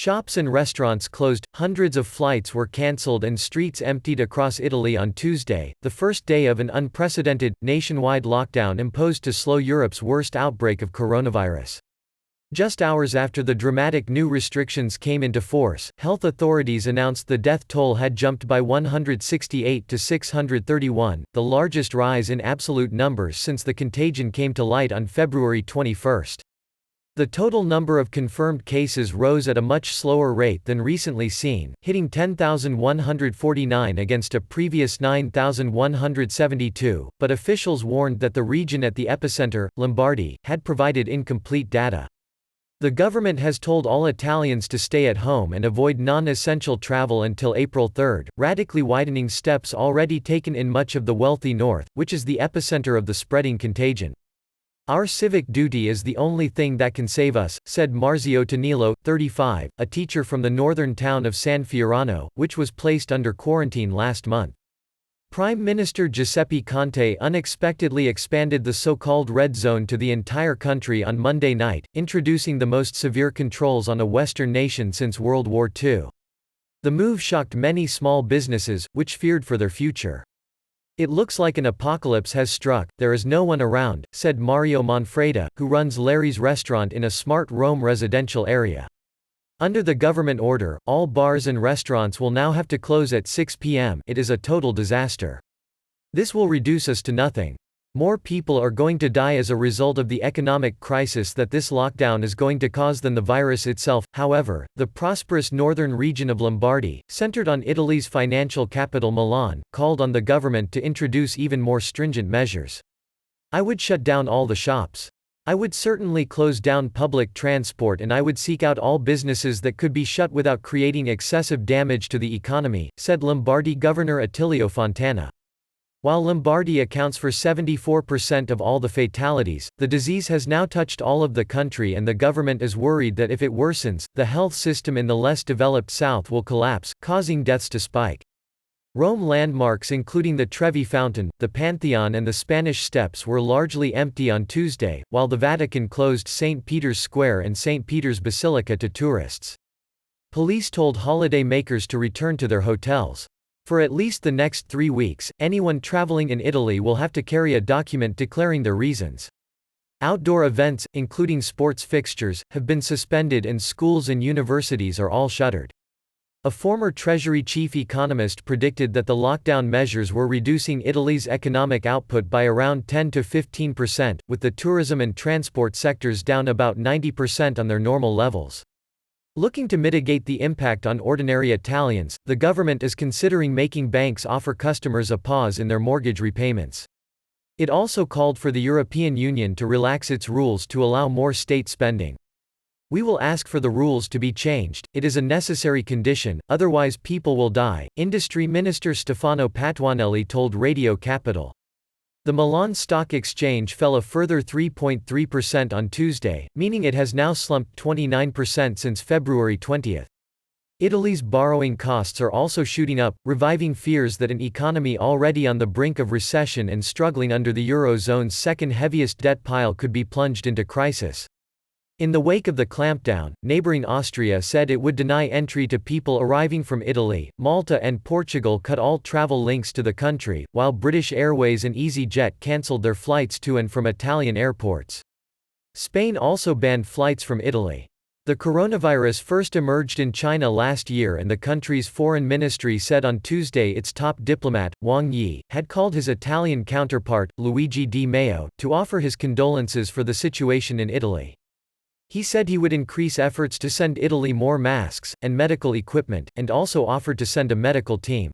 Shops and restaurants closed, hundreds of flights were cancelled and streets emptied across Italy on Tuesday, the first day of an unprecedented, nationwide lockdown imposed to slow Europe's worst outbreak of coronavirus. Just hours after the dramatic new restrictions came into force, health authorities announced the death toll had jumped by 168 to 631, the largest rise in absolute numbers since the contagion came to light on February 21. The total number of confirmed cases rose at a much slower rate than recently seen, hitting 10,149 against a previous 9,172, but officials warned that the region at the epicenter, Lombardy, had provided incomplete data. The government has told all Italians to stay at home and avoid non-essential travel until April 3, radically widening steps already taken in much of the wealthy north, which is the epicenter of the spreading contagion. "Our civic duty is the only thing that can save us," said Marzio Tonillo, 35, a teacher from the northern town of San Fiorano, which was placed under quarantine last month. Prime Minister Giuseppe Conte unexpectedly expanded the so-called red zone to the entire country on Monday night, introducing the most severe controls on a Western nation since World War II. The move shocked many small businesses, which feared for their future. "It looks like an apocalypse has struck, there is no one around," said Mario Manfreda, who runs Larry's restaurant in a smart Rome residential area. Under the government order, all bars and restaurants will now have to close at 6 p.m. It is a total disaster. This will reduce us to nothing. More people are going to die as a result of the economic crisis that this lockdown is going to cause than the virus itself. However, the prosperous northern region of Lombardy, centered on Italy's financial capital Milan, called on the government to introduce even more stringent measures. "I would shut down all the shops. I would certainly close down public transport and I would seek out all businesses that could be shut without creating excessive damage to the economy," said Lombardy Governor Attilio Fontana. While Lombardy accounts for 74% of all the fatalities, the disease has now touched all of the country and the government is worried that if it worsens, the health system in the less developed south will collapse, causing deaths to spike. Rome landmarks including the Trevi Fountain, the Pantheon and the Spanish Steps were largely empty on Tuesday, while the Vatican closed St. Peter's Square and St. Peter's Basilica to tourists. Police told holiday makers to return to their hotels. For at least the next 3 weeks, anyone traveling in Italy will have to carry a document declaring their reasons. Outdoor events, including sports fixtures, have been suspended and schools and universities are all shuttered. A former Treasury chief economist predicted that the lockdown measures were reducing Italy's economic output by around 10 to 15%, with the tourism and transport sectors down about 90% on their normal levels. Looking to mitigate the impact on ordinary Italians, the government is considering making banks offer customers a pause in their mortgage repayments. It also called for the European Union to relax its rules to allow more state spending. "We will ask for the rules to be changed, it is a necessary condition, otherwise people will die," Industry Minister Stefano Patuanelli told Radio Capital. The Milan Stock Exchange fell a further 3.3% on Tuesday, meaning it has now slumped 29% since February 20. Italy's borrowing costs are also shooting up, reviving fears that an economy already on the brink of recession and struggling under the Eurozone's second heaviest debt pile could be plunged into crisis. In the wake of the clampdown, neighboring Austria said it would deny entry to people arriving from Italy. Malta and Portugal cut all travel links to the country, while British Airways and EasyJet cancelled their flights to and from Italian airports. Spain also banned flights from Italy. The coronavirus first emerged in China last year and the country's foreign ministry said on Tuesday its top diplomat, Wang Yi, had called his Italian counterpart, Luigi Di Maio, to offer his condolences for the situation in Italy. He said he would increase efforts to send Italy more masks and medical equipment, and also offered to send a medical team.